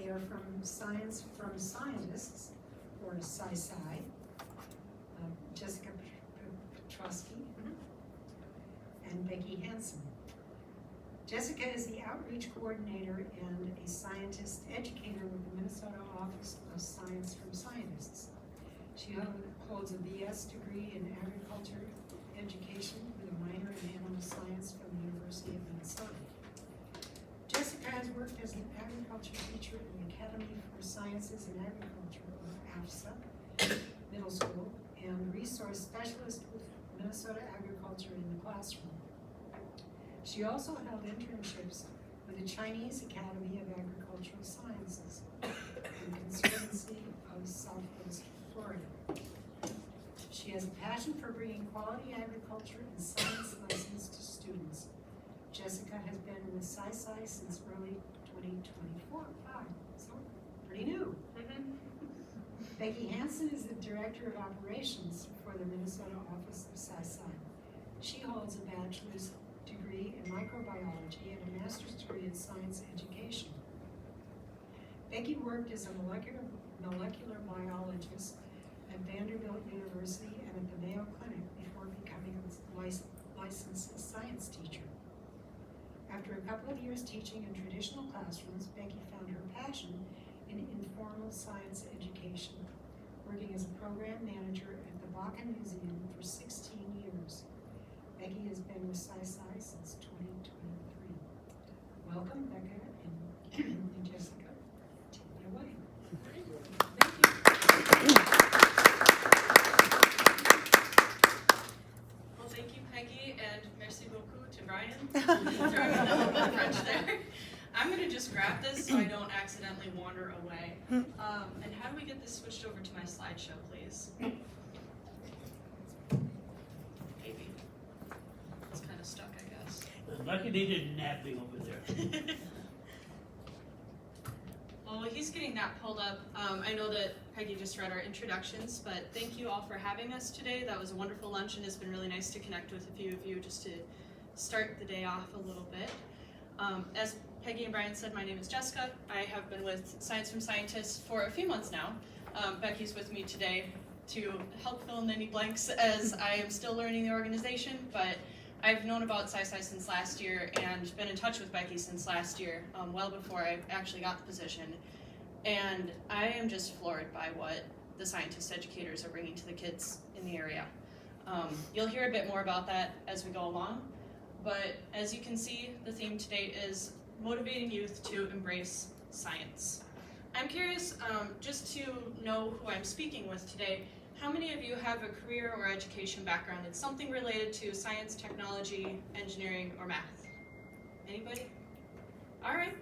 are from Scientists, or SciSci, Jessica Petroske and Bekki Hansen. Jessica is the Outreach Coordinator and a Scientist Educator with the Minnesota Office of Science from Scientists. She holds a BS degree in Agriculture Education with a minor in Animal Science from the University of Minnesota. Jessica has worked as an agriculture teacher in the Academy for Sciences in Agriculture, or AFSA, middle school, and resource specialist with Minnesota Agriculture in the classroom. She also held internships with the Chinese Academy of Agricultural Sciences and Conservancy of Southwest Florida. She has a passion for bringing quality agriculture and science lessons to students. Jessica has been with SciSci since early 2024, so pretty new. Bekki Hansen is the Director of Operations for the Minnesota Office of SciSci. She holds a bachelor's degree in microbiology and a master's degree in science education. Bekki worked as a molecular biologist at Vanderbilt University and at the Mayo Clinic before becoming a licensed science teacher. After a couple of years teaching in traditional classrooms, Bekki found her passion in informal science education, working as a program manager at the Bakken Museum for 16 years. Bekki has been with SciSci since 2023. Welcome, Becca and Jessica. Take it away. Thank you. Well, thank you, Peggy, and merci beaucoup to Brian. Throwing in a little bit of French there. I'm going to just grab this so I don't accidentally wander away. And how do we get this switched over to my slideshow, please? Maybe. It's kind of stuck, I guess. Lucky they didn't nab me over there. Well, he's getting that pulled up. I know that Peggy just read our introductions, but thank you all for having us today. That was a wonderful lunch, and it's been really nice to connect with a few of you just to start the day off a little bit. As Peggy and Brian said, my name is Jessica. I have been with Science from Scientists for a few months now. Becky's with me today to help fill in any blanks as I am still learning the organization, but I've known about SciSci since last year and been in touch with Bekki since last year, well before I actually got the position. And I am just floored by what the Scientist Educators are bringing to the kids in the area. You'll hear a bit more about that as we go along, but as you can see, the theme today is motivating youth to embrace science. I'm curious, just to know who I'm speaking with today, how many of you have a career or education background in something related to science, technology, engineering, or math? Anybody? All right,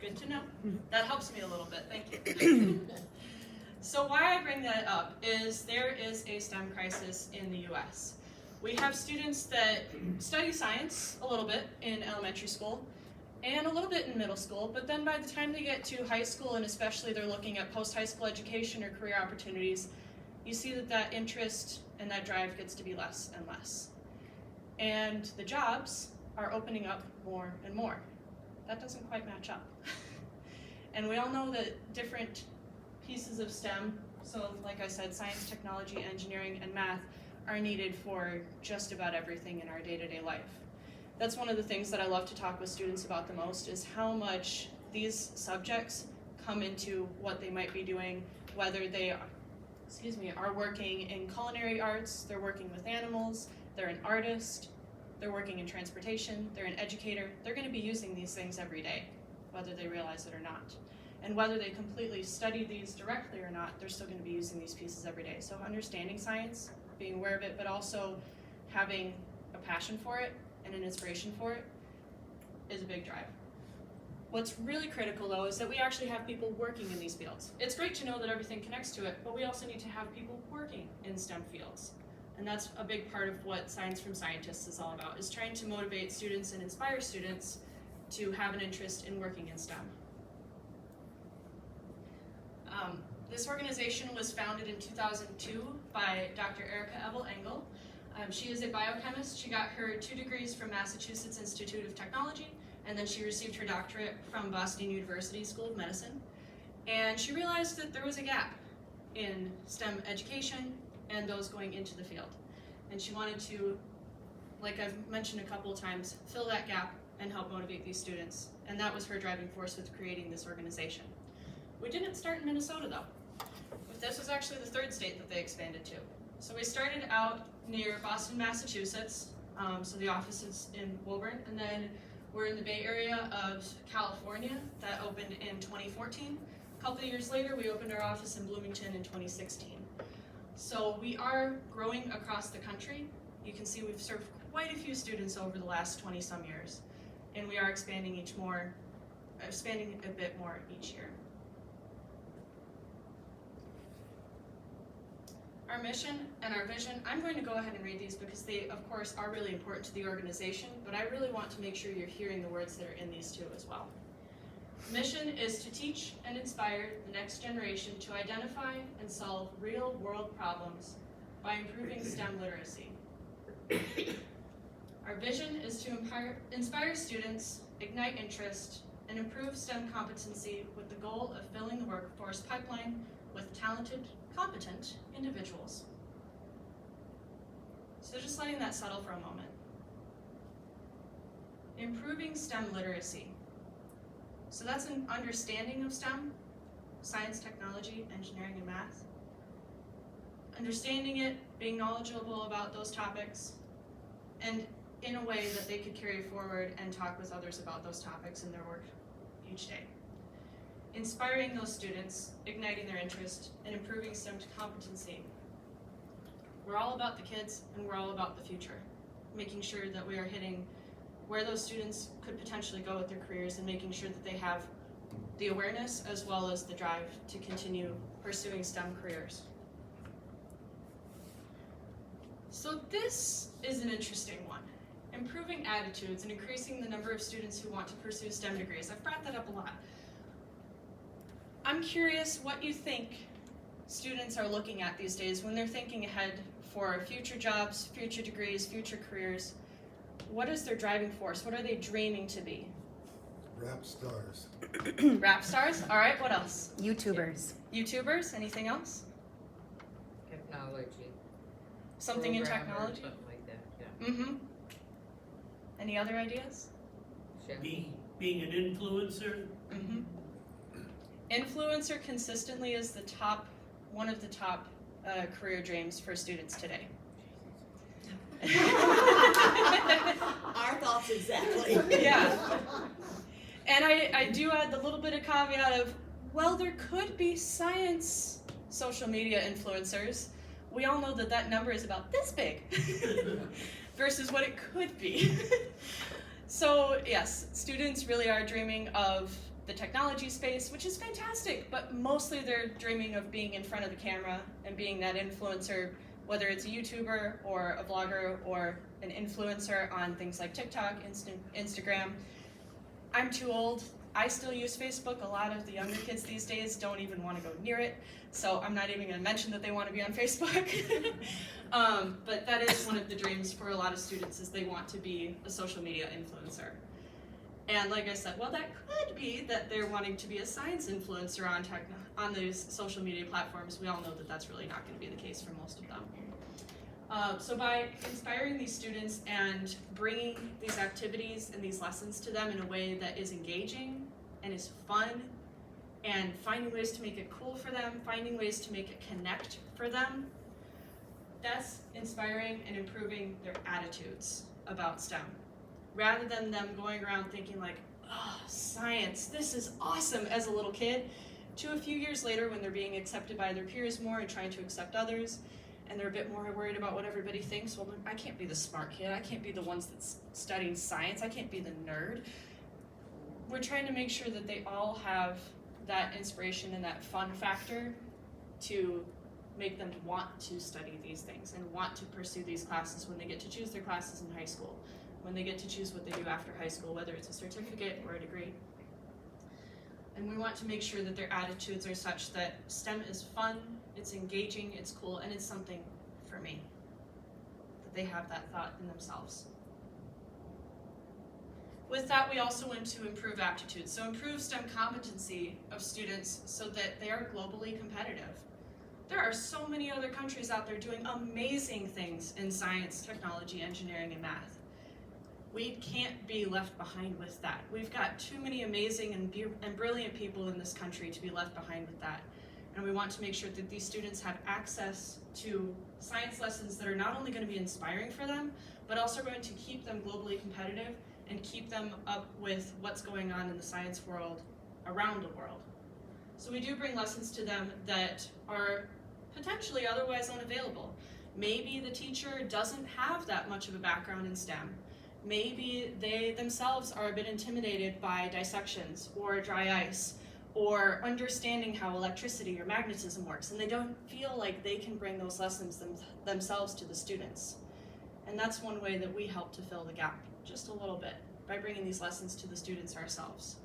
good to know. That helps me a little bit, thank you. So why I bring that up is there is a STEM crisis in the US. We have students that study science a little bit in elementary school and a little bit in middle school, but then by the time they get to high school, and especially they're looking at post-high school education or career opportunities, you see that that interest and that drive gets to be less and less. And the jobs are opening up more and more. That doesn't quite match up. And we all know that different pieces of STEM, so like I said, science, technology, engineering, and math, are needed for just about everything in our day-to-day life. That's one of the things that I love to talk with students about the most, is how much these subjects come into what they might be doing, whether they are working in culinary arts, they're working with animals, they're an artist, they're working in transportation, they're an educator. They're going to be using these things every day, whether they realize it or not. And whether they completely study these directly or not, they're still going to be using these pieces every day. So understanding science, being aware of it, but also having a passion for it and an inspiration for it is a big drive. What's really critical though is that we actually have people working in these fields. It's great to know that everything connects to it, but we also need to have people working in STEM fields. And that's a big part of what Science from Scientists is all about, is trying to motivate students and inspire students to have an interest in working in STEM. This organization was founded in 2002 by Dr. Erica Ebel-Engel. She is a biochemist. She got her 2 degrees from Massachusetts Institute of Technology, and then she received her doctorate from Boston University School of Medicine. And she realized that there was a gap in STEM education and those going into the field. And she wanted to, like I've mentioned a couple of times, fill that gap and help motivate these students. And that was her driving force with creating this organization. We didn't start in Minnesota though. But this was actually the third state that they expanded to. So we started out near Boston, Massachusetts. So the office is in Woburn, and then we're in the Bay Area of California. That opened in 2014. A couple of years later, we opened our office in Bloomington in 2016. So we are growing across the country. You can see we've served quite a few students over the last 20 some years, and we are expanding a bit more each year. Our mission and our vision, I'm going to go ahead and read these because they, of course, are really important to the organization, but I really want to make sure you're hearing the words that are in these two as well. Mission is to teach and inspire the next generation to identify and solve real-world problems by improving STEM literacy. Our vision is to inspire students, ignite interest, and improve STEM competency with the goal of filling the workforce pipeline with talented, competent individuals. So just letting that settle for a moment. Improving STEM literacy. So that's an understanding of STEM, science, technology, engineering, and math. Understanding it, being knowledgeable about those topics, and in a way that they could carry forward and talk with others about those topics in their work each day. Inspiring those students, igniting their interest, and improving STEM competency. We're all about the kids, and we're all about the future. Making sure that we are hitting where those students could potentially go with their careers and making sure that they have the awareness as well as the drive to continue pursuing STEM careers. So this is an interesting one. Improving attitudes and increasing the number of students who want to pursue STEM degrees. I've brought that up a lot. I'm curious what you think students are looking at these days when they're thinking ahead for future jobs, future degrees, future careers. What is their driving force? What are they dreaming to be? Rap stars. Rap stars? All right, what else? YouTubers. YouTubers? Anything else? Technology. Something in Programmer, technology? something like that, yeah. Mm-hmm. Any other ideas? Chef. Being an influencer. Mm-hmm. Influencer consistently is one of the top career dreams for students today. Our thoughts exactly. Yeah. And I do add the little bit of caveat of, well, there could be science social media influencers. We all know that that number is about this big versus what it could be. So yes, students really are dreaming of the technology space, which is fantastic, but mostly they're dreaming of being in front of the camera and being that influencer, whether it's a YouTuber or a vlogger or an influencer on things like TikTok, Instagram. I'm too old. I still use Facebook. A lot of the younger kids these days don't even want to go near it, so I'm not even going to mention that they want to be on Facebook. But that is one of the dreams for a lot of students, is they want to be a social media influencer. And like I said, well, that could be that they're wanting to be a science influencer on those social media platforms. We all know that that's really not going to be the case for most of them. So by inspiring these students and bringing these activities and these lessons to them in a way that is engaging and is fun, and finding ways to make it cool for them, finding ways to make it connect for them, that's inspiring and improving their attitudes about STEM. Rather than them going around thinking like, oh, science, this is awesome as a little kid, to a few years later when they're being accepted by their peers more and trying to accept others, and they're a bit more worried about what everybody thinks. Well, I can't be the smart kid. I can't be the ones that's studying science. I can't be the nerd. We're trying to make sure that they all have that inspiration and that fun factor to make them want to study these things and want to pursue these classes when they get to choose their classes in high school, when they get to choose what they do after high school, whether it's a certificate or a degree. And we want to make sure that their attitudes are such that STEM is fun, it's engaging, it's cool, and it's something for me. That they have that thought in themselves. With that, we also want to improve aptitude, so improve STEM competency of students so that they are globally competitive. There are so many other countries out there doing amazing things in science, technology, engineering, and math. We can't be left behind with that. We've got too many amazing and brilliant people in this country to be left behind with that. And we want to make sure that these students have access to science lessons that are not only going to be inspiring for them, but also going to keep them globally competitive and keep them up with what's going on in the science world around the world. So we do bring lessons to them that are potentially otherwise unavailable. Maybe the teacher doesn't have that much of a background in STEM. Maybe they themselves are a bit intimidated by dissections or dry ice or understanding how electricity or magnetism works, and they don't feel like they can bring those lessons themselves to the students. And that's one way that we help to fill the gap, just a little bit, by bringing these lessons to the students ourselves.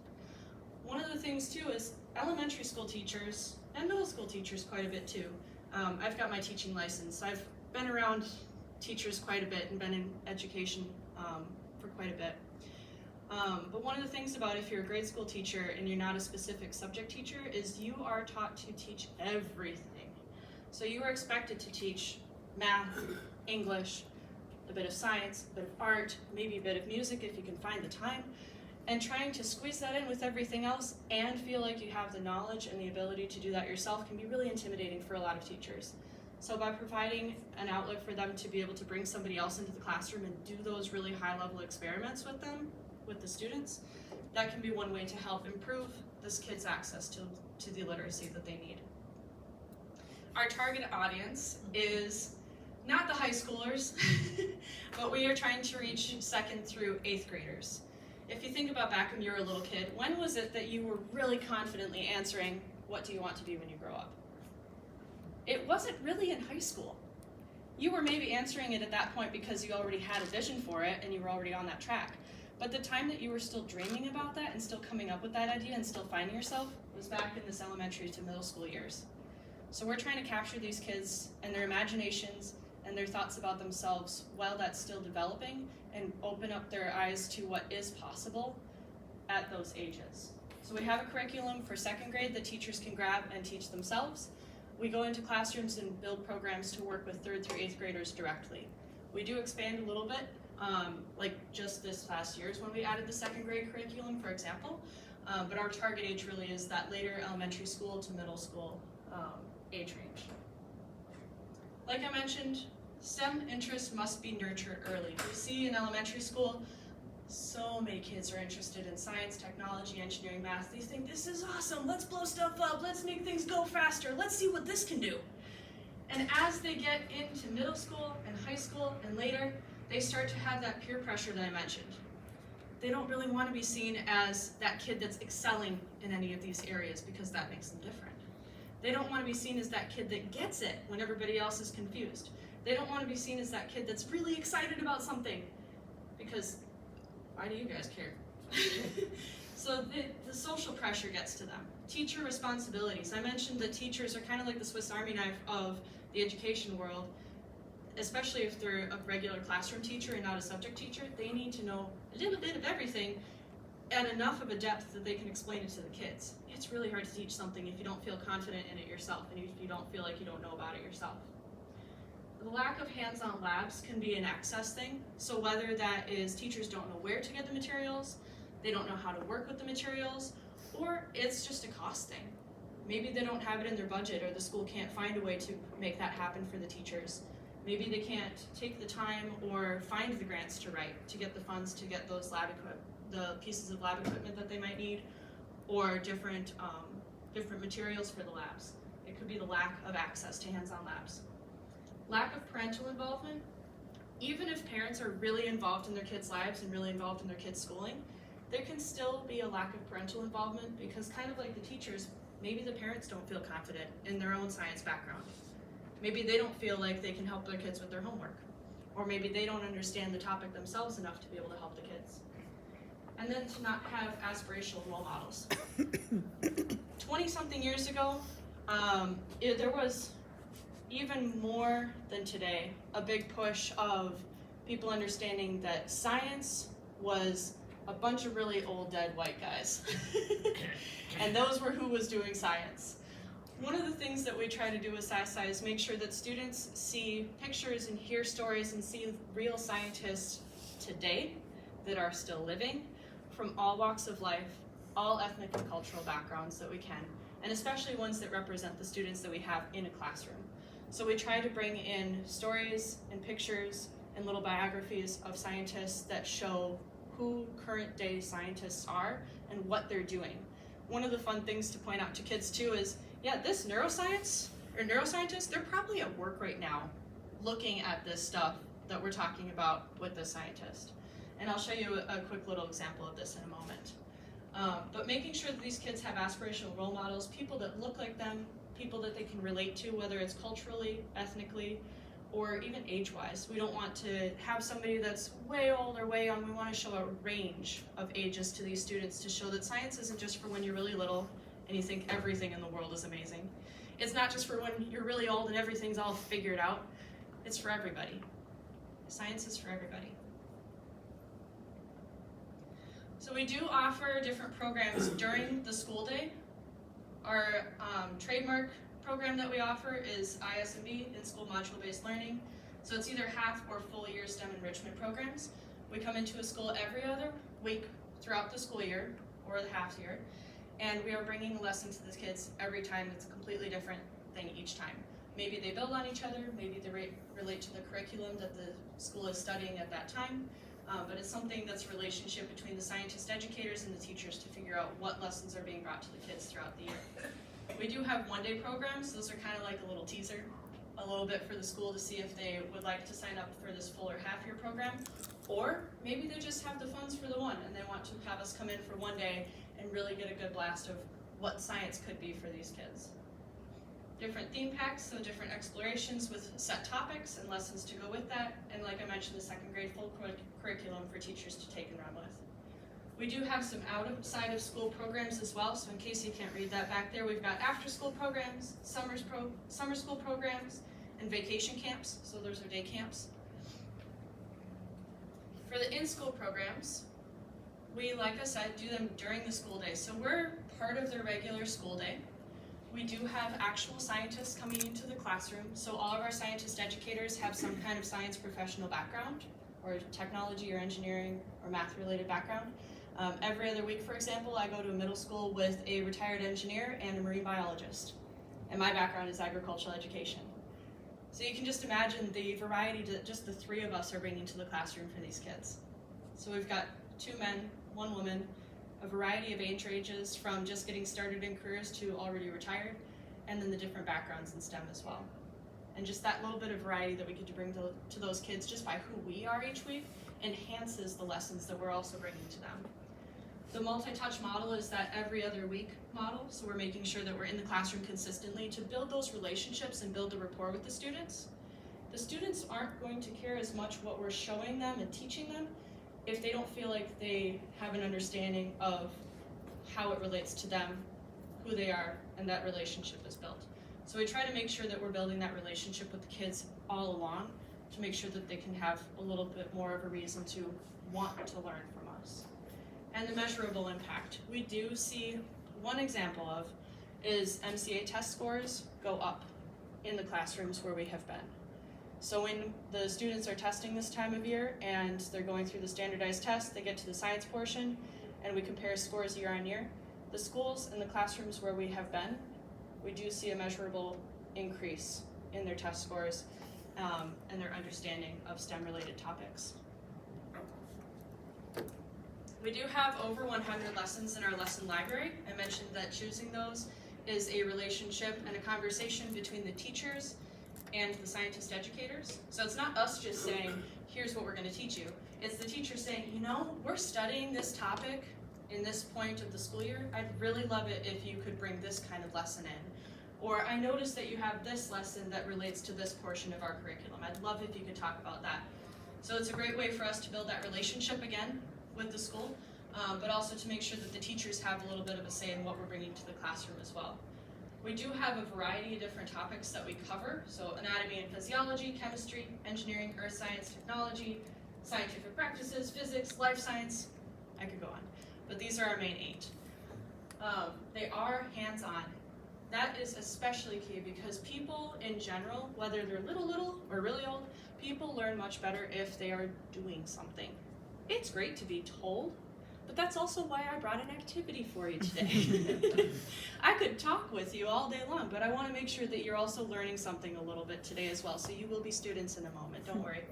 One of the things too is elementary school teachers and middle school teachers quite a bit too. I've got my teaching license. I've been around teachers quite a bit and been in education for quite a bit. But one of the things about if you're a grade school teacher and you're not a specific subject teacher is you are taught to teach everything. So you are expected to teach math, English, a bit of science, a bit of art, maybe a bit of music if you can find the time, and trying to squeeze that in with everything else and feel like you have the knowledge and the ability to do that yourself can be really intimidating for a lot of teachers. So by providing an outlet for them to be able to bring somebody else into the classroom and do those really high-level experiments with them, with the students, that can be one way to help improve this kid's access to the literacy that they need. Our target audience is not the high schoolers, but we are trying to reach 2nd through 8th graders. If you think about back when you were a little kid, when was it that you were really confidently answering, what do you want to be when you grow up? It wasn't really in high school. You were maybe answering it at that point because you already had a vision for it and you were already on that track. But the time that you were still dreaming about that and still coming up with that idea and still finding yourself was back in this elementary to middle school years. So we're trying to capture these kids and their imaginations and their thoughts about themselves while that's still developing and open up their eyes to what is possible at those ages. So we have a curriculum for 2nd grade that teachers can grab and teach themselves. We go into classrooms and build programs to work with 3rd through 8th graders directly. We do expand a little bit, like just this past year is when we added the 2nd grade curriculum, for example, but our target age really is that later elementary school to middle school age range. Like I mentioned, STEM interest must be nurtured early. We see in elementary school, so many kids are interested in science, technology, engineering, math. They think this is awesome, let's blow stuff up, let's make things go faster, let's see what this can do. And as they get into middle school and high school and later, they start to have that peer pressure that I mentioned. They don't really want to be seen as that kid that's excelling in any of these areas because that makes them different. They don't want to be seen as that kid that gets it when everybody else is confused. They don't want to be seen as that kid that's really excited about something because why do you guys care? So the social pressure gets to them. Teacher responsibilities. I mentioned that teachers are kind of like the Swiss Army knife of the education world, especially if they're a regular classroom teacher and not a subject teacher. They need to know a little bit of everything at enough of a depth that they can explain it to the kids. It's really hard to teach something if you don't feel confident in it yourself and if you don't feel like you don't know about it yourself. The lack of hands-on labs can be an access thing. So whether that is teachers don't know where to get the materials, they don't know how to work with the materials, or it's just a cost thing. Maybe they don't have it in their budget or the school can't find a way to make that happen for the teachers. Maybe they can't take the time or find the grants to write to get the funds to get those the pieces of lab equipment that they might need, or different materials for the labs. It could be the lack of access to hands-on labs. Lack of parental involvement. Even if parents are really involved in their kids' lives and really involved in their kids' schooling, there can still be a lack of parental involvement because kind of like the teachers, maybe the parents don't feel confident in their own science background. Maybe they don't feel like they can help their kids with their homework. Or maybe they don't understand the topic themselves enough to be able to help the kids. And then to not have aspirational role models. 20-something years ago, there was even more than today, a big push of people understanding that science was a bunch of really old dead white guys. And those were who was doing science. One of the things that we try to do with SciSci is make sure that students see pictures and hear stories and see real scientists today that are still living from all walks of life, all ethnic and cultural backgrounds that we can, and especially ones that represent the students that we have in a classroom. So we try to bring in stories and pictures and little biographies of scientists that show who current day scientists are and what they're doing. One of the fun things to point out to kids too is, yeah, this neuroscientist, they're probably at work right now looking at this stuff that we're talking about with the scientist. And I'll show you a quick little example of this in a moment. But making sure that these kids have aspirational role models, people that look like them, people that they can relate to, whether it's culturally, ethnically, or even age-wise. We don't want to have somebody that's way old or way young. We want to show a range of ages to these students to show that science isn't just for when you're really little and you think everything in the world is amazing. It's not just for when you're really old and everything's all figured out. It's for everybody. Science is for everybody. So we do offer different programs during the school day. Our trademark program that we offer is ISMB, in-school module-based learning. So it's either half or full year STEM enrichment programs. We come into a school every other week throughout the school year, or the half year, and we are bringing a lesson to the kids every time. It's a completely different thing each time. Maybe they build on each other, maybe they relate to the curriculum that the school is studying at that time, but it's something that's a relationship between the scientist educators and the teachers to figure out what lessons are being brought to the kids throughout the year. We do have one-day programs. Those are kind of like a little teaser, a little bit for the school to see if they would like to sign up for this full or half-year program, or maybe they just have the funds for the one and they want to have us come in for one day and really get a good blast of what science could be for these kids. Different theme packs, so different explorations with set topics and lessons to go with that, and like I mentioned, the second grade full curriculum for teachers to take and run with. We do have some outside of school programs as well, so in case you can't read that back there, we've got after school programs, summer school programs, and vacation camps, so those are day camps. For the in-school programs, we, like I said, do them during the school day, so we're part of the regular school day. We do have actual scientists coming into the classroom, so all of our scientist educators have some kind of science professional background, or technology or engineering or math related background. Every other week, for example, I go to a middle school with a retired engineer and a marine biologist, and my background is agricultural education. So you can just imagine the variety that just the three of us are bringing to the classroom for these kids. So we've got 2 men, 1 woman, a variety of age ranges from just getting started in careers to already retired, and then the different backgrounds in STEM as well. And just that little bit of variety that we get to bring to those kids just by who we are each week enhances the lessons that we're also bringing to them. The multi-touch model is that every other week model, so we're making sure that we're in the classroom consistently to build those relationships and build the rapport with the students. The students aren't going to care as much what we're showing them and teaching them if they don't feel like they have an understanding of how it relates to them, who they are, and that relationship is built. So we try to make sure that we're building that relationship with the kids all along to make sure that they can have a little bit more of a reason to want to learn from us. And the measurable impact. We do see one example of is MCA test scores go up in the classrooms where we have been. So when the students are testing this time of year and they're going through the standardized test, they get to the science portion and we compare scores year on year. The schools and the classrooms where we have been, we do see a measurable increase in their test scores and their understanding of STEM related topics. We do have over 100 lessons in our lesson library. I mentioned that choosing those is a relationship and a conversation between the teachers and the scientist educators. So it's not us just saying, here's what we're going to teach you. It's the teacher saying, you know, we're studying this topic in this point of the school year. I'd really love it if you could bring this kind of lesson in. Or I noticed that you have this lesson that relates to this portion of our curriculum. I'd love if you could talk about that. So it's a great way for us to build that relationship again with the school, but also to make sure that the teachers have a little bit of a say in what we're bringing to the classroom as well. We do have a variety of different topics that we cover, so anatomy and physiology, chemistry, engineering, earth science, technology, scientific practices, physics, life science, I could go on. But these are our main 8. They are hands-on. That is especially key because people in general, whether they're little or really old, people learn much better if they are doing something. It's great to be told, but that's also why I brought an activity for you today. I could talk with you all day long, but I want to make sure that you're also learning something a little bit today as well. So you will be students in a moment, don't worry.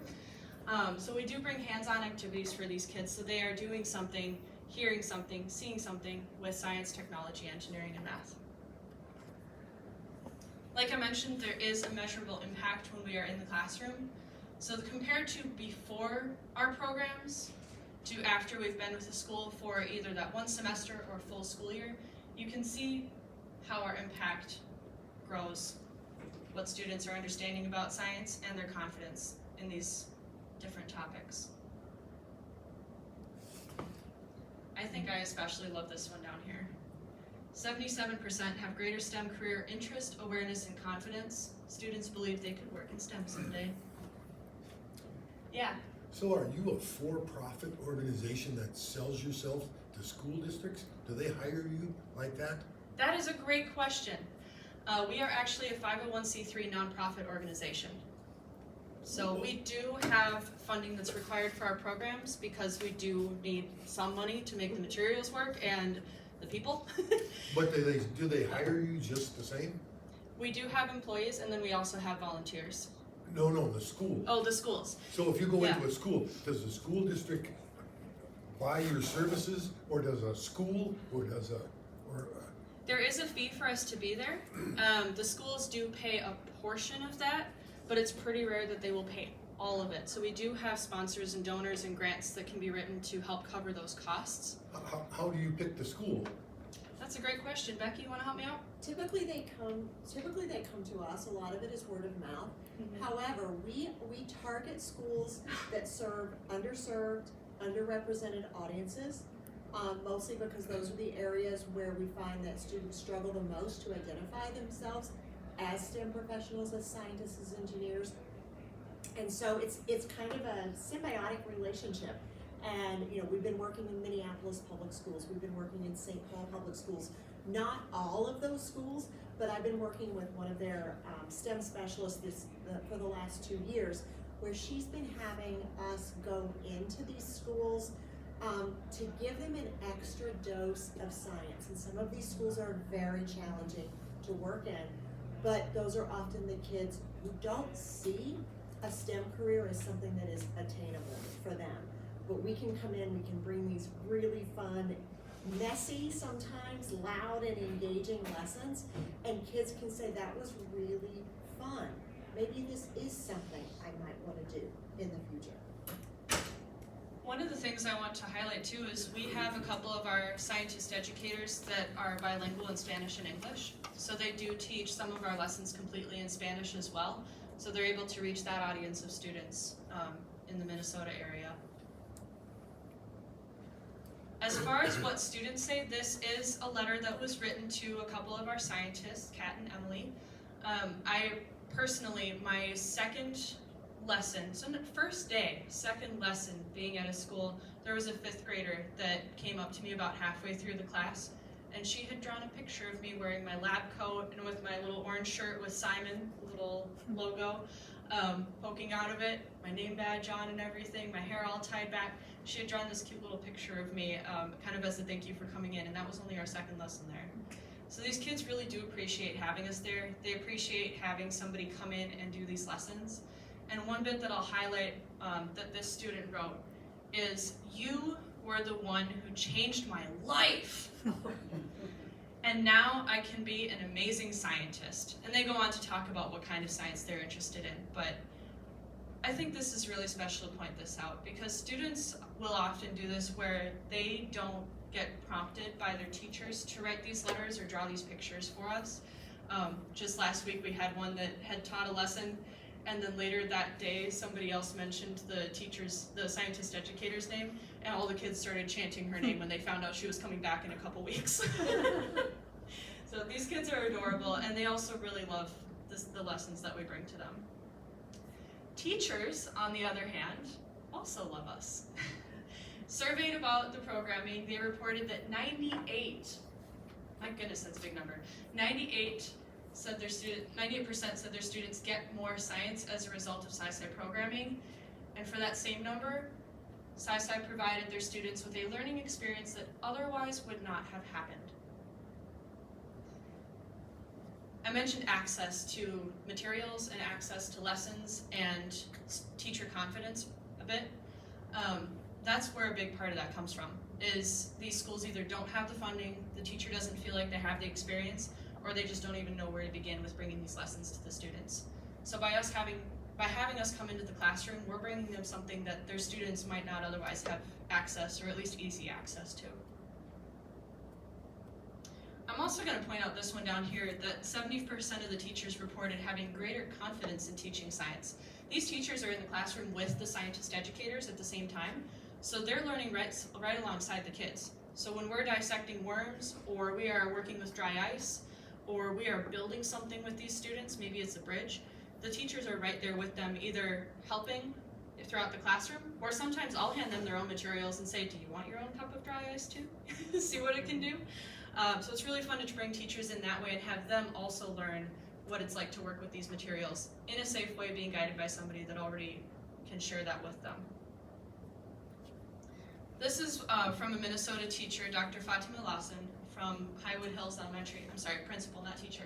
So we do bring hands-on activities for these kids, so they are doing something, hearing something, seeing something with science, technology, engineering, and math. Like I mentioned, there is a measurable impact when we are in the classroom. So compared to before our programs, to after we've been with the school for either that one semester or full school year, you can see how our impact grows, what students are understanding about science, and their confidence in these different topics. I think I especially love this one down here. 77% have greater STEM career interest, awareness, and confidence. Students believe they could work in STEM someday. Yeah. So are you a for-profit organization that sells yourself to school districts? Do they hire you like that? That is a great question. We are actually a 501c3 nonprofit organization. So we do have funding that's required for our programs because we do need some money to make the materials work and the people. But do they hire you just the same? We do have employees and then we also have volunteers. No, the school. Oh, the schools. So if you go into a school, does the school district buy your services, or does a school, There is a fee for us to be there. The schools do pay a portion of that, but it's pretty rare that they will pay all of it. So we do have sponsors and donors and grants that can be written to help cover those costs. how do you pick the school? That's a great question. Becky, you want to help me out? Typically they come to us. A lot of it is word of mouth. However, we target schools that serve underserved, underrepresented audiences, mostly because those are the areas where we find that students struggle the most to identify themselves as STEM professionals, as scientists, as engineers. And so it's kind of a symbiotic relationship. And we've been working in Minneapolis public schools, we've been working in St. Paul public schools. Not all of those schools, but I've been working with one of their STEM specialists for the last 2 years, where she's been having us go into these schools to give them an extra dose of science. And some of these schools are very challenging to work in, but those are often the kids who don't see a STEM career as something that is attainable for them. But we can come in, we can bring these really fun, messy, sometimes loud and engaging lessons, and kids can say, that was really fun. Maybe this is something I might want to do in the future. One of the things I want to highlight too is we have a couple of our scientist educators that are bilingual in Spanish and English. So they do teach some of our lessons completely in Spanish as well. So they're able to reach that audience of students in the Minnesota area. As far as what students say, this is a letter that was written to a couple of our scientists, Kat and Emily. I personally, my second lesson, so first day, second lesson being at a school, there was a 5th grader that came up to me about halfway through the class, and she had drawn a picture of me wearing my lab coat and with my little orange shirt with Simon, little logo, poking out of it, my name badge on and everything, my hair all tied back. She had drawn this cute little picture of me, kind of as a thank you for coming in, and that was only our second lesson there. So these kids really do appreciate having us there. They appreciate having somebody come in and do these lessons. And one bit that I'll highlight that this student wrote is, "You were the one who changed my life. And now I can be an amazing scientist." And they go on to talk about what kind of science they're interested in. But I think this is really special to point this out, because students will often do this where they don't get prompted by their teachers to write these letters or draw these pictures for us. Just last week we had one that had taught a lesson, and then later that day somebody else mentioned the scientist educator's name, and all the kids started chanting her name when they found out she was coming back in a couple weeks. So these kids are adorable, and they also really love the lessons that we bring to them. Teachers, on the other hand, also love us. surveyed about the programming, they reported that 98, my goodness, that's a big number, 98% said their students get more science as a result of SciSci programming. And for that same number, SciSci provided their students with a learning experience that otherwise would not have happened. I mentioned access to materials and access to lessons and teacher confidence a bit. That's where a big part of that comes from, is these schools either don't have the funding, the teacher doesn't feel like they have the experience, or they just don't even know where to begin with bringing these lessons to the students. So by having us come into the classroom, we're bringing them something that their students might not otherwise have access, or at least easy access to. I'm also going to point out this one down here, that 70% of the teachers reported having greater confidence in teaching science. These teachers are in the classroom with the scientist educators at the same time, so they're learning right alongside the kids. So when we're dissecting worms, or we are working with dry ice, or we are building something with these students, maybe it's a bridge, the teachers are right there with them, either helping throughout the classroom, or sometimes I'll hand them their own materials and say, do you want your own cup of dry ice too? See what it can do? So it's really fun to bring teachers in that way and have them also learn what it's like to work with these materials in a safe way, being guided by somebody that already can share that with them. This is from a Minnesota teacher, Dr. Fatima Lawson from Highwood Hills Elementary. I'm sorry, principal, not teacher.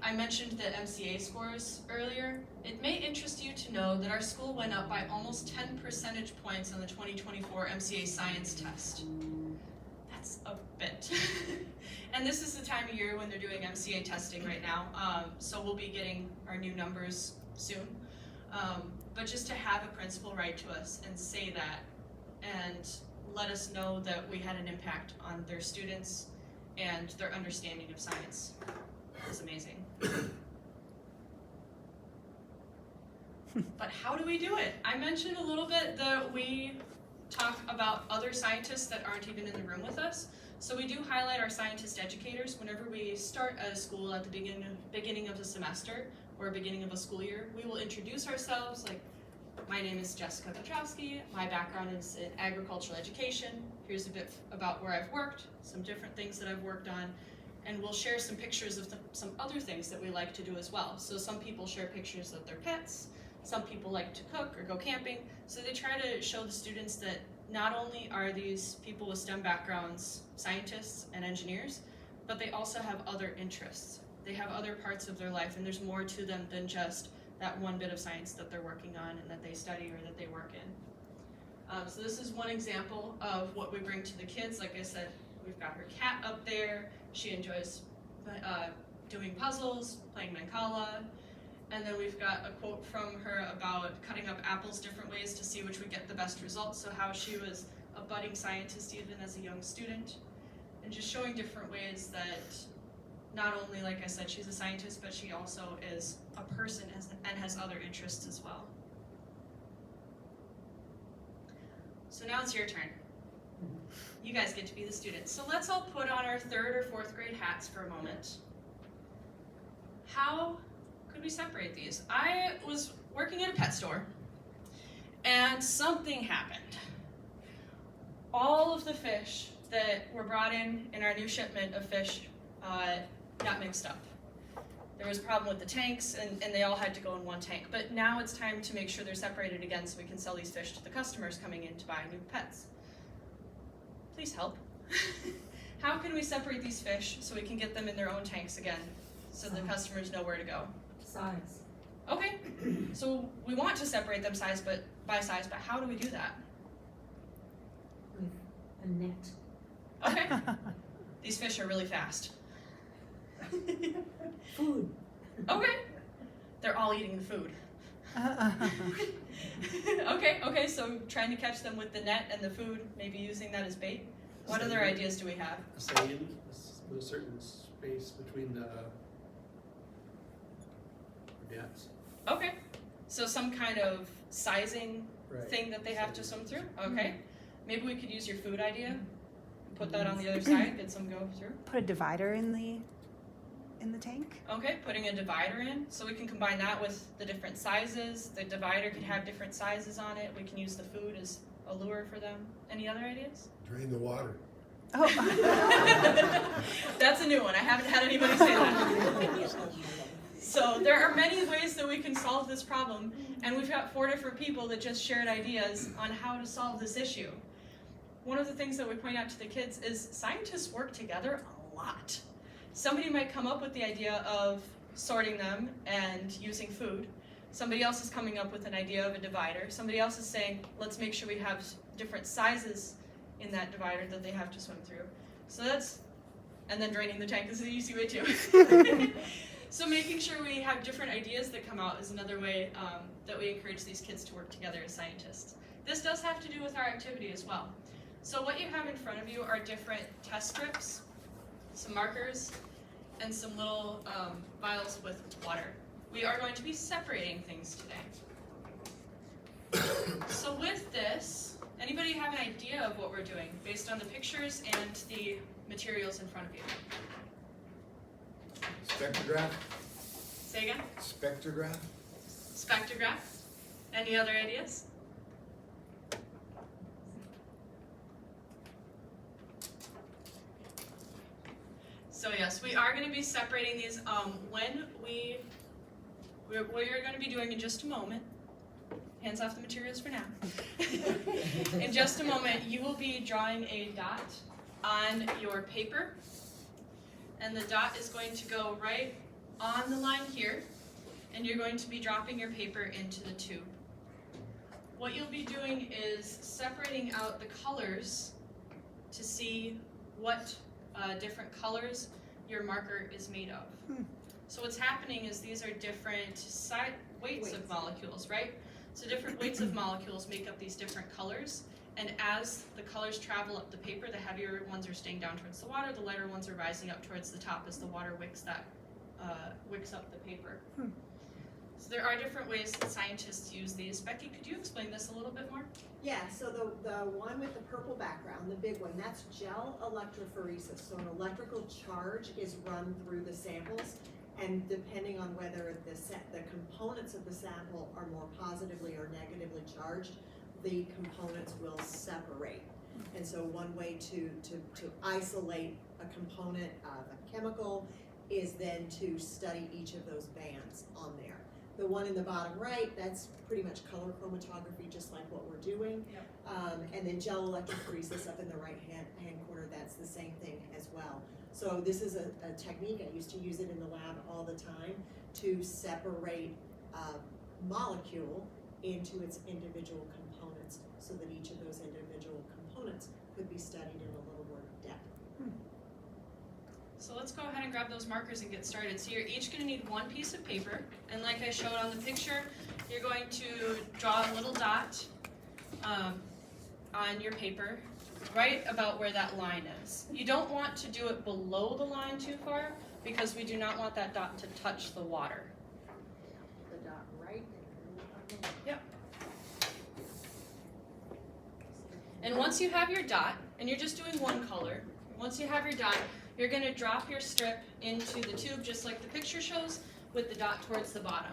I mentioned the MCA scores earlier. It may interest you to know that our school went up by almost 10 percentage points on the 2024 MCA science test. That's a bit. And this is the time of year when they're doing MCA testing right now, so we'll be getting our new numbers soon. But just to have a principal write to us and say that, and let us know that we had an impact on their students and their understanding of science is amazing. But how do we do it? I mentioned a little bit that we talk about other scientists that aren't even in the room with us. So we do highlight our scientist educators whenever we start at a school at the beginning of the semester or beginning of a school year. We will introduce ourselves, like, my name is Jessica Petroske, my background is in agricultural education, here's a bit about where I've worked, some different things that I've worked on, and we'll share some pictures of some other things that we like to do as well. So some people share pictures of their pets, some people like to cook or go camping, so they try to show the students that not only are these people with STEM backgrounds scientists and engineers, but they also have other interests. They have other parts of their life, and there's more to them than just that one bit of science that they're working on and that they study or that they work in. So this is one example of what we bring to the kids. Like I said, we've got her cat up there. She enjoys doing puzzles, playing Mancala. And then we've got a quote from her about cutting up apples different ways to see which would get the best results. So how she was a budding scientist even as a young student. And just showing different ways that not only, like I said, she's a scientist, but she also is a person and has other interests as well. So now it's your turn. You guys get to be the students. So let's all put on our 3rd or 4th grade hats for a moment. How could we separate these? I was working at a pet store and something happened. All of the fish that were brought in our new shipment of fish got mixed up. There was a problem with the tanks and they all had to go in one tank. But now it's time to make sure they're separated again so we can sell these fish to the customers coming in to buy new pets. Please help. How can we separate these fish so we can get them in their own tanks again so the customers know where to go? Size. Okay, so we want to separate them by size, but how do we do that? With a net. Okay, these fish are really fast. Food. Okay, they're all eating the food. Okay, so trying to catch them with the net and the food, maybe using that as bait. What other ideas do we have? Saying with a certain space between the nets. Okay, so some kind of sizing Right. thing that they have to swim through? Okay, maybe we could use your food idea, put that on the other side, get some go through. Put a divider in the tank. Okay, putting a divider in, so we can combine that with the different sizes. The divider could have different sizes on it. We can use the food as a lure for them. Any other ideas? Drain the water. Oh. That's a new one. I haven't had anybody say that. So there are many ways that we can solve this problem, and we've got 4 different people that just shared ideas on how to solve this issue. One of the things that we point out to the kids is scientists work together a lot. Somebody might come up with the idea of sorting them and using food. Somebody else is coming up with an idea of a divider. Somebody else is saying, let's make sure we have different sizes in that divider that they have to swim through. So that's, and then draining the tank is an easy way too. So making sure we have different ideas that come out is another way that we encourage these kids to work together as scientists. This does have to do with our activity as well. So what you have in front of you are different test strips, some markers, and some little vials with water. We are going to be separating things today. So with this, anybody have an idea of what we're doing based on the pictures and the materials in front of you? Spectrograph? Say again? Spectrograph? Spectrograph? Any other ideas? So yes, we are going to be separating these what you're going to be doing in just a moment. Hands off the materials for now. In just a moment, you will be drawing a dot on your paper, and the dot is going to go right on the line here, and you're going to be dropping your paper into the tube. What you'll be doing is separating out the colors to see what different colors your marker is made of. So what's happening is these are different weights of molecules, right? So different weights of molecules make up these different colors, and as the colors travel up the paper, the heavier ones are staying down towards the water, the lighter ones are rising up towards the top as the water wicks up the paper. So there are different ways that scientists use these. Bekki, could you explain this a little bit more? Yeah, so the one with the purple background, the big one, that's gel electrophoresis. So an electrical charge is run through the samples, and depending on whether the components of the sample are more positively or negatively charged, the components will separate. And so one way to isolate a component of a chemical is then to study each of those bands on there. The one in the bottom right, that's pretty much color chromatography, just like what we're doing. Yep. And then gel electrophoresis up in the right hand corner, that's the same thing as well. So this is a technique, I used to use it in the lab all the time, to separate a molecule into its individual components so that each of those individual components could be studied in a little more depth. So let's go ahead and grab those markers and get started. So you're each going to need one piece of paper, and like I showed on the picture, you're going to draw a little dot on your paper right about where that line is. You don't want to do it below the line too far because we do not want that dot to touch the water. The dot right in the Yep. And once you have your dot, and you're just doing one color, once you have your dot, you're going to drop your strip into the tube just like the picture shows with the dot towards the bottom.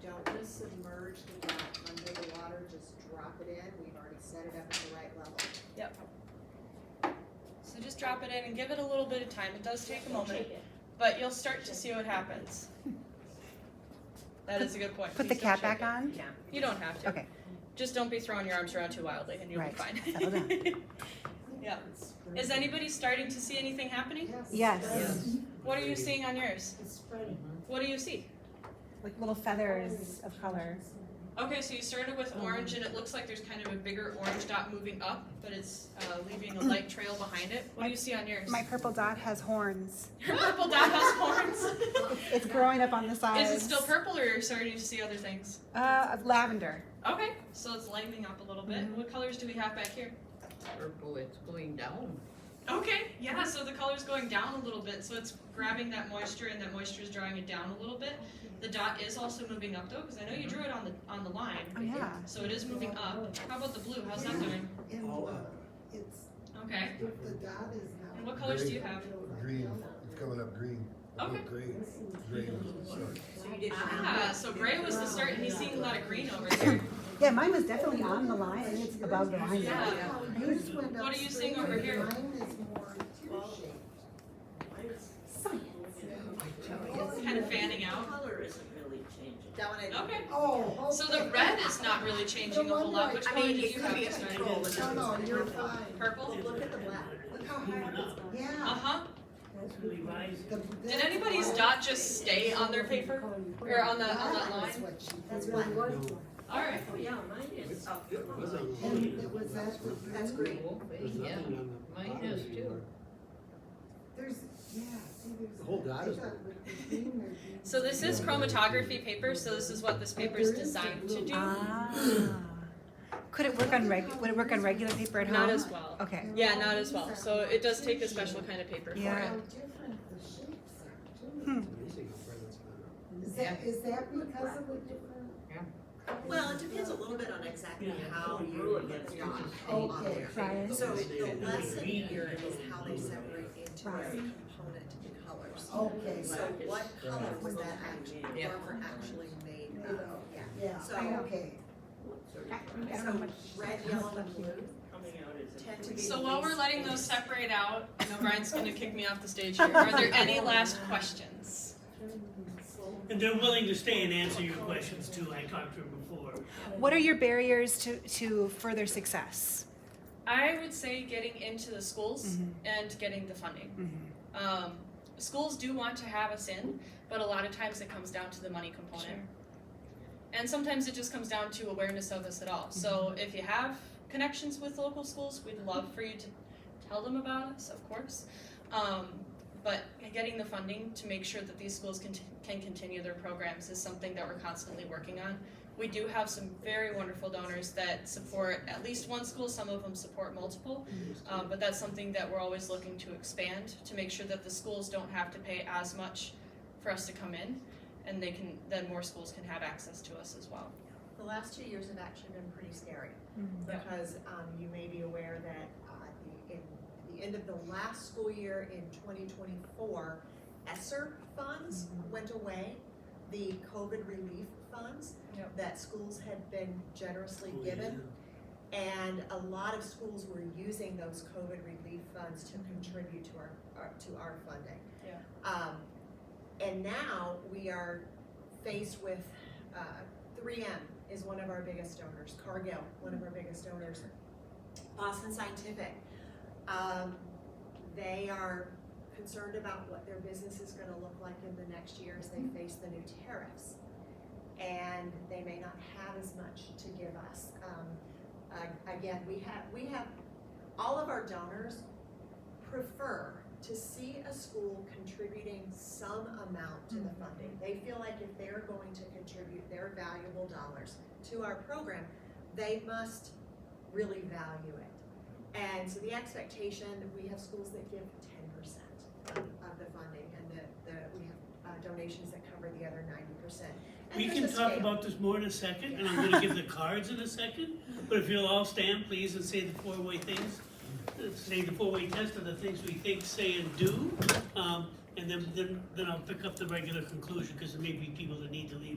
Don't just submerge the dot under the water, just drop it in. We've already set it up at the right level. Yep. So just drop it in and give it a little bit of time. It does take a moment, but you'll start to see what happens. That is a good point. Put the Please don't cap back shake it. on? Yeah. You don't have to. Okay. Just don't be throwing your arms around too wildly and you'll Right. be fine. Settle down. Yeah. Is anybody starting to see anything happening? Yes. What are you seeing on yours? It's spreading. What do you see? Like little feathers of color. Okay, so you started with orange and it looks like there's kind of a bigger orange dot moving up, but it's leaving a light trail behind it. What do you see on yours? My purple dot has horns. Your purple dot has horns. It's growing up on the sides. Is it still purple or are you starting to see other things? Lavender. Okay, so it's lightening up a little bit. What colors do we have back here? Purple, it's going down. Okay, yeah, so the color's going down a little bit, so it's grabbing that moisture and that moisture is drawing it down a little bit. The dot is also moving up though, because I know you drew it on the line. Oh yeah. So it is moving up. How about the blue? How's that doing? It's, Okay. the dot is now. And what colors do you have? Green, it's coming up green. Okay. Gray was the start. So you did. So gray was the start, and he's seeing a lot of green over there. Yeah, mine was definitely on the line. I think it's above the line. Yeah. Yours went What are you up seeing straight, over here? Mine is more tear-shaped. It's kind of fanning out. Color isn't really changing. That one I. Okay. Oh, So the okay. red is not really changing a whole lot. Which I color mean, did it you could be a have? control. No, you're fine. Purple? Look at the black. Look how high it's gone. Uh Yeah. huh. That's really rising. Did anybody's dot just stay on their paper or on that line? That's what it was. All right. Oh, yeah, mine is up. It was on the And line. it was that, That's green. There's Yeah, nothing on the mine bottom is too. anymore. there's, yeah, see, there's. The whole dot I is thought gone. with the green there'd be- So this is chromatography paper. So this is what this paper is designed to do. Ah. Could it work on would it work on regular paper at home? Not as well. Okay. Yeah, not as well. So it does take a special kind of paper for Yeah. it. How different the shapes are too. Hmm. It's amazing how far that's gone up. Is that because of the different? Well, it depends a little bit on exactly how you get the dot on Okay, there. right. So the lesson here is how they separate into Right. component colors. Okay. So what color was that actually, Yeah. rubber actually made You of? know, Yeah. yeah, So- okay. I don't know So much. red, yellow, and blue Coming out is. tend to be. So the while we're least- letting those separate out, I know Brian's gonna kick me off the stage here. Are there any last questions? And they're willing to stay and answer your questions too. I talked to them before. What are your barriers to further success? I would say getting into the schools and getting the funding. Schools do want to have us in, but a lot of times it comes down to the money component. And sometimes it just comes down to awareness of us at all. So if you have connections with local schools, we'd love for you to tell them about us, of course. But getting the funding to make sure that these schools can continue their programs is something that we're constantly working on. We do have some very wonderful donors that support at least one school, some of them support multiple, but that's something that we're always looking to expand to make sure that the schools don't have to pay as much for us to come in, and then more schools can have access to us as well. The last 2 years have actually been pretty scary, because you may be aware that in the end of the last school year in 2024, ESSER funds went away, the COVID relief funds that schools had been generously Oh, given. And a lot of schools were using those COVID relief funds to contribute to our funding. Yeah. And now we are faced with 3M is one of our biggest donors, Cargill, one of our biggest donors, Boston Scientific. They are concerned about what their business is going to look like in the next year as they face the new tariffs. And they may not have as much to give us. Again, we have all of our donors prefer to see a school contributing some amount to the funding. They feel like if they're going to contribute their valuable dollars to our program, they must really value it. And so the expectation, we have schools that give 10% of the funding, and we have donations that cover the other 90%. And We there's can a talk scale. about this more in a second, and I'm gonna give the cards in a second. But if you'll all stand, please, and say the four-way things. Say the four-way test of the things we think, say, and do. And then I'll pick up the regular conclusion, because there may be people that need to leave.